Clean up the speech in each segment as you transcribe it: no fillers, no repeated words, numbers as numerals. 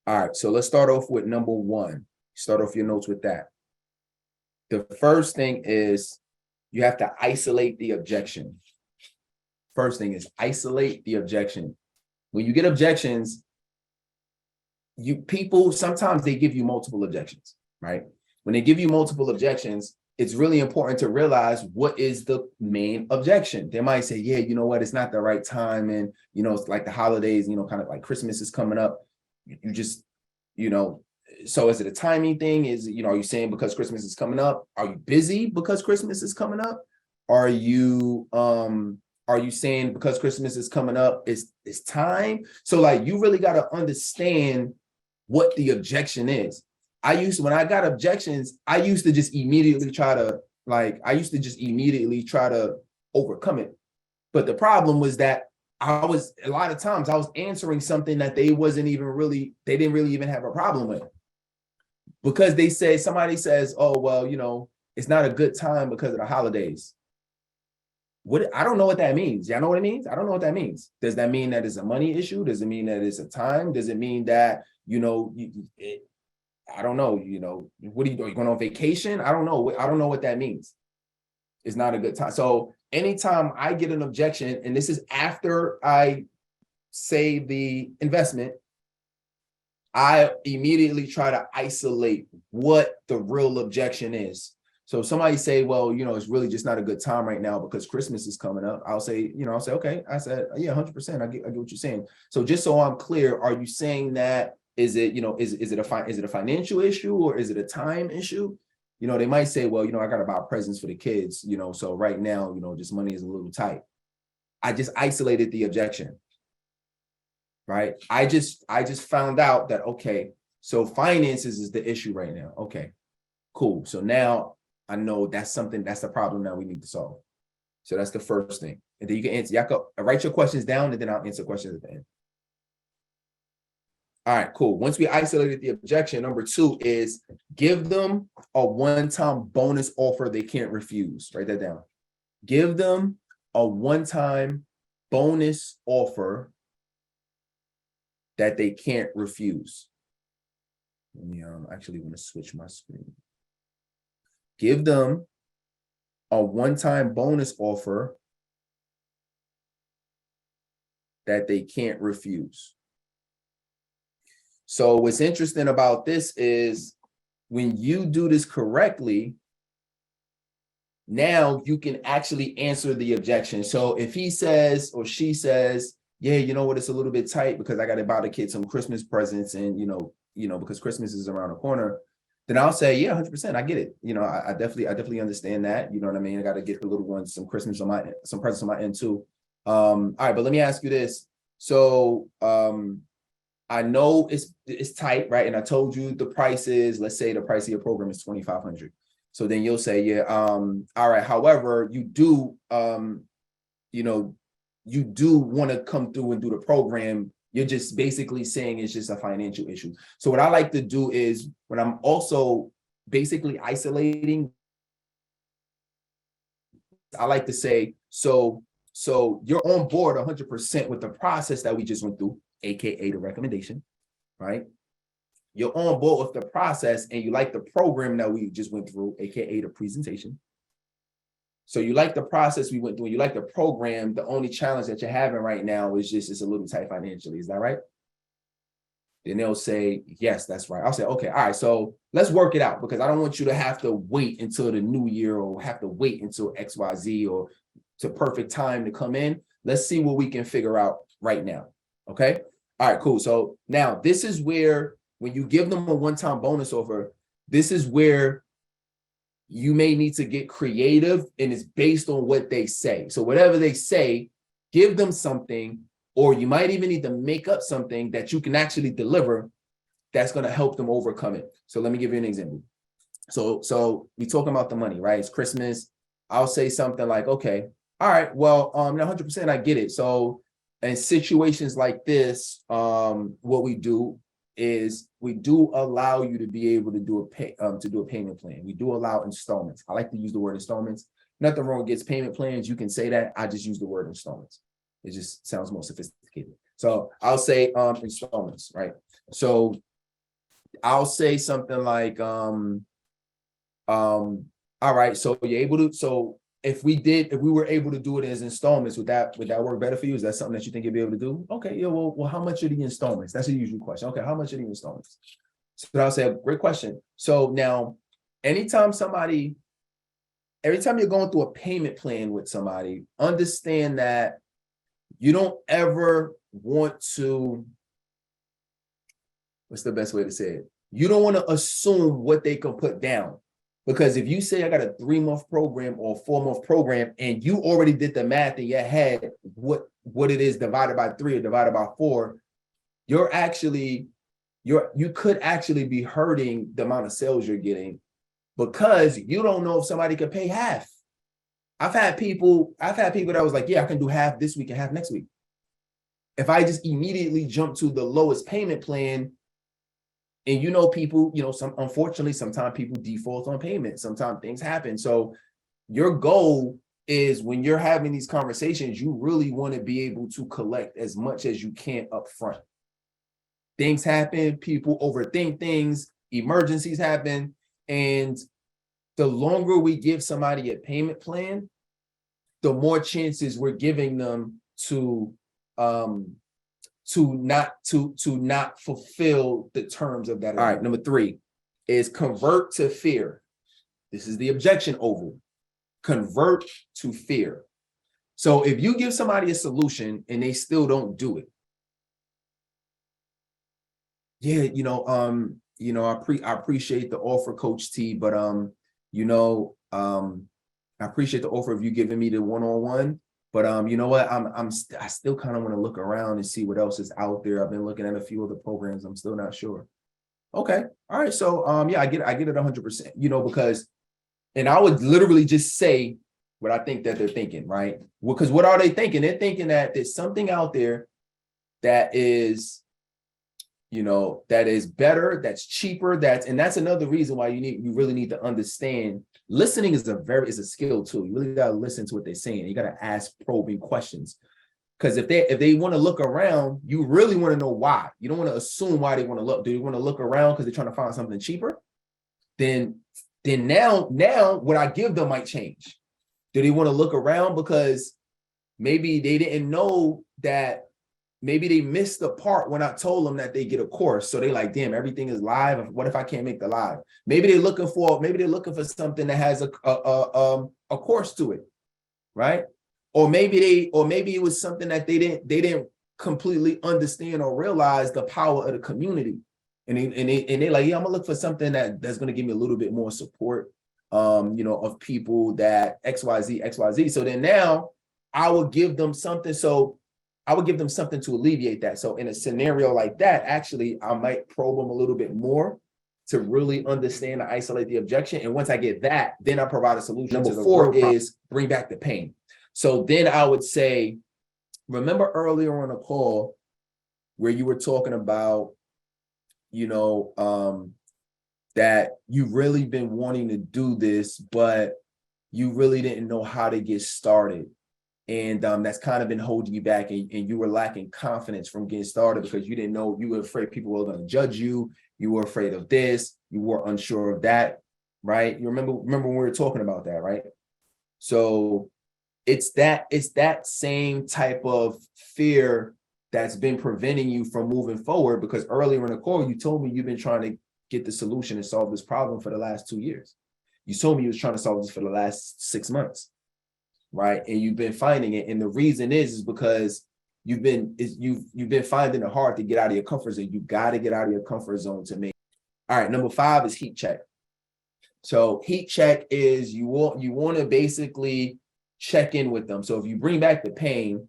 All right, so let's start off with number one. Start off your notes with that. The first thing is you have to isolate the objection. First thing is isolate the objection. When you get objections, people sometimes they give you multiple objections, right? When they give you multiple objections, it's really important to realize what is the main objection. They might say, yeah, you know what, it's not the right time. And, it's like the holidays, kind of like Christmas is coming up. You just, so is it a timing thing? Is, are you saying because Christmas is coming up? Are you busy because Christmas is coming up? Are you saying because Christmas is coming up, it's time? So like, you really got to understand what the objection is. When I got objections, I used to just immediately try to overcome it. But the problem was that a lot of times I was answering something that they didn't really even have a problem with. Because somebody says, oh, well, it's not a good time because of the holidays. I don't know what that means. Y'all know what it means? I don't know what that means. Does that mean that it's a money issue? Does it mean that it's a time? Does it mean that, I don't know, what are you going on vacation? I don't know. I don't know what that means. It's not a good time. So anytime I get an objection, and this is after I say the investment, I immediately try to isolate what the real objection is. So if somebody say, well, it's really just not a good time right now because Christmas is coming up, I'll say, okay. I said, yeah, 100%. I get what you're saying. So just so I'm clear, are you saying that, is it a financial issue or is it a time issue? They might say, well, I got to buy presents for the kids, so right now, just money is a little tight. I just isolated the objection, right? I just found out that, okay, so finances is the issue right now. Okay, cool. So now I know that's the problem that we need to solve. So that's the first thing. And then you can answer, y'all can write your questions down and then I'll answer questions at the end. All right, cool. Once we isolated the objection, number two is give them a one-time bonus offer they can't refuse. Write that down. Give them a one-time bonus offer that they can't refuse. Let me actually want to switch my screen. Give them a one-time bonus offer that they can't refuse. So what's interesting about this is when you do this correctly, now you can actually answer the objection. So if he says or she says, yeah, you know what, it's a little bit tight because I got to buy the kids some Christmas presents and, because Christmas is around the corner, then I'll say, yeah, 100%. I get it. I definitely understand that. You know what I mean? I got to get the little ones some presents on my end too. All right, but let me ask you this. So, I know it's tight, right? And I told you the price is, let's say the price of your program is $2,500. So then you'll say, yeah, all right. However, you do want to come through and do the program. You're just basically saying it's just a financial issue. So what I like to do is when I'm also basically isolating, I like to say, so you're on board 100% with the process that we just went through, AKA the recommendation, right? You're on board with the process and you like the program that we just went through, AKA the presentation. So you like the process we went through, you like the program. The only challenge that you're having right now is just it's a little tight financially. Is that right? Then they'll say, yes, that's right. I'll say, okay, all right, so let's work it out because I don't want you to have to wait until the new year or have to wait until XYZ or to perfect time to come in. Let's see what we can figure out right now. Okay. All right, cool. So now this is where, when you give them a one-time bonus offer, this is where you may need to get creative and it's based on what they say. So whatever they say, give them something, or you might even need to make up something that you can actually deliver that's going to help them overcome it. So let me give you an example. So we talking about the money, right? It's Christmas. I'll say something like, okay, all right, well, 100% I get it. So in situations like this, what we do is we do allow you to be able to do a payment plan. We do allow installments. I like to use the word installments. Nothing wrong with payment plans. You can say that. I just use the word installments. It just sounds more sophisticated. So I'll say installments, right? So I'll say something like, all right, so you're able to, so if we were able to do it as installments, would that work better for you? Is that something that you think you'll be able to do? Okay, yeah, well, how much are the installments? That's a usual question. Okay, how much are the installments? So I'll say, great question. So now, anytime you're going through a payment plan with somebody, understand that you don't ever want to, what's the best way to say it? You don't want to assume what they can put down. Because if you say I got a 3-month program or a 4-month program, and you already did the math in your head, what it is divided by 3 or divided by 4, you could actually be hurting the amount of sales you're getting because you don't know if somebody could pay half. I've had people that was like, yeah, I can do half this week and half next week. If I just immediately jump to the lowest payment plan, and people, unfortunately, sometimes people default on payment. Sometimes things happen. So your goal is, when you're having these conversations, you really want to be able to collect as much as you can up front. Things happen, people overthink things, emergencies happen. And the longer we give somebody a payment plan, the more chances we're giving them to not fulfill the terms of that. All right, number 3 is convert to fear. This is the objection oval. Convert to fear. So if you give somebody a solution and they still don't do it, yeah, I appreciate the offer, Coach T, but I appreciate the offer of you giving me the one-on-one. But you know what? I still kind of want to look around and see what else is out there. I've been looking at a few other programs. I'm still not sure. Okay. All right. So yeah, I get it 100%, because, and I would literally just say what I think that they're thinking, right? Because what are they thinking? They're thinking that there's something out there that is, that is better, that's cheaper, and that's another reason why you really need to understand. Listening is a skill too. You really got to listen to what they're saying. You got to ask probing questions, because if they want to look around, you really want to know why. You don't want to assume why they want to look. Do they want to look around because they're trying to find something cheaper? Then now what I give them might change. Do they want to look around because maybe they didn't know that? Maybe they missed the part when I told them that they get a course. So they like, damn, everything is live. What if I can't make the live? Maybe they're looking for something that has a course to it, right? Or maybe it was something that they didn't completely understand or realize the power of the community. And they're like, yeah, I'm gonna look for something that's gonna give me a little bit more support, of people that XYZ. So then now I will give them something. So I would give them something to alleviate that. So in a scenario like that, actually, I might probe them a little bit more to really understand and isolate the objection. And once I get that, then I provide a solution. Number 4 is bring back the pain. So then I would say, remember earlier on a call where you were talking about, that you've really been wanting to do this, but you really didn't know how to get started. And that's kind of been holding you back, and you were lacking confidence from getting started because you didn't know, you were afraid people were going to judge you. You were afraid of this. You were unsure of that, right? You remember when we were talking about that, right? So it's that same type of fear that's been preventing you from moving forward, because earlier in the call, you told me you've been trying to get the solution and solve this problem for the last 2 years. You told me you was trying to solve this for the last 6 months. Right. And you've been finding it. And the reason is because you've been finding it hard to get out of your comfort zone. You got to get out of your comfort zone to make. All right. Number 5 is heat check. So heat check is you want to basically check in with them. So if you bring back the pain,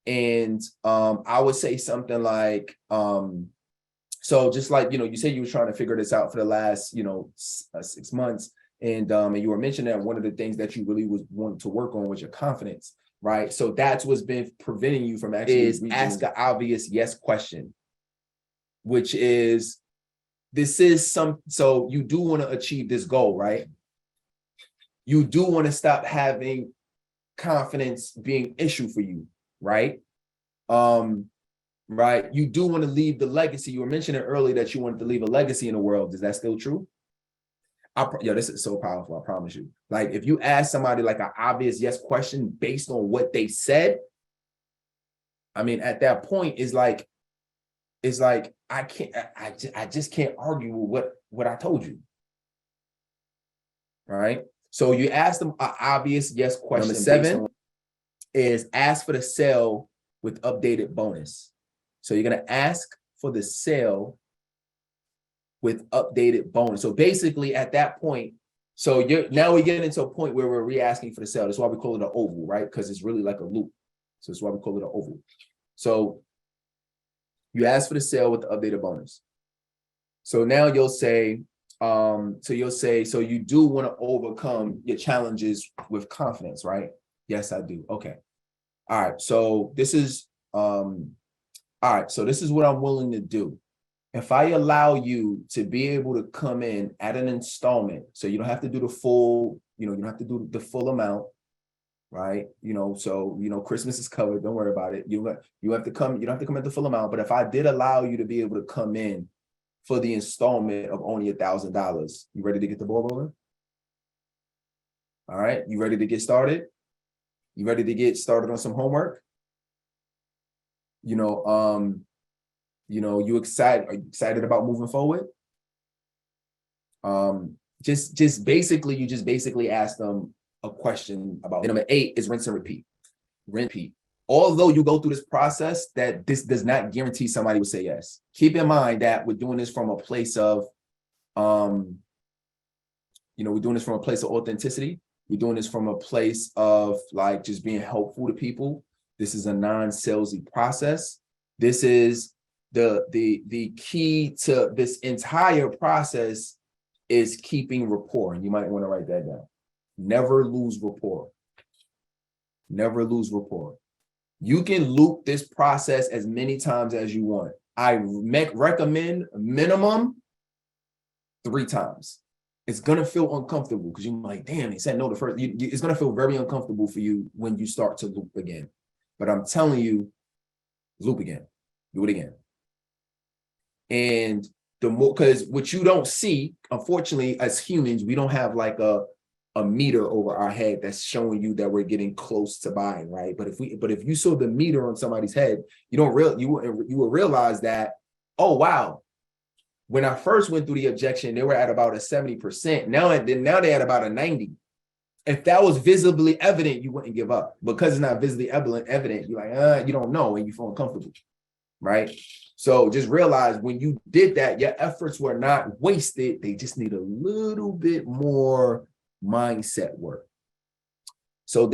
and I would say something like, so just like, you said you were trying to figure this out for the last, 6 months. And you were mentioning that one of the things that you really was wanting to work on was your confidence, right? So that's what's been preventing you from actually ask an obvious yes question, which is, so you do want to achieve this goal, right? You do want to stop having confidence being an issue for you, right? right? You do want to leave the legacy. You were mentioning earlier that you wanted to leave a legacy in the world. Is that still true? Yo, this is so powerful. I promise you. Like, if you ask somebody like an obvious yes question based on what they said, I mean, at that point, it's like I just can't argue with what I told you. All right. So you ask them an obvious yes question. Number 7 is ask for the sale with updated bonus. So you're gonna ask for the sale with updated bonus. So basically, at that point, so now we're getting into a point where we're re-asking for the sale. That's why we call it an oval, right? Because it's really like a loop. So that's why we call it an oval. So you ask for the sale with the updated bonus. So now you'll say, so you do want to overcome your challenges with confidence, right? Yes, I do. Okay. All right. So this is this is what I'm willing to do. If I allow you to be able to come in at an installment, so you don't have to do the full, you don't have to do the full amount, right? So Christmas is covered. Don't worry about it. You don't have to come at the full amount. But if I did allow you to be able to come in for the installment of only $1,000, you ready to get the ball rolling? All right, you ready to get started? You ready to get started on some homework? You excited? Are you excited about moving forward? Just basically ask them a question about. Number 8 is rinse and repeat. Repeat. Although you go through this process, that this does not guarantee somebody will say yes. Keep in mind that we're doing this from a place of, we're doing this from a place of authenticity. We're doing this from a place of like just being helpful to people. This is a non-salesy process. This is the key to this entire process is keeping rapport. And you might want to write that down. Never lose rapport. Never lose rapport. You can loop this process as many times as you want. I recommend minimum 3 times. It's going to feel uncomfortable because you're like, damn, he said no the first. It's going to feel very uncomfortable for you when you start to loop again. But I'm telling you, loop again. Do it again. And the more, because what you don't see, unfortunately, as humans, we don't have like a meter over our head that's showing you that we're getting close to buying, right? But if you saw the meter on somebody's head, you will realize that, oh wow, when I first went through the objection, they were at about a 70%. Now they're at about a 90. If that was visibly evident, you wouldn't give up. Because it's not visibly evident, you're like, you don't know, and you feel uncomfortable, right? So just realize when you did that, your efforts were not wasted. They just need a little bit more mindset work.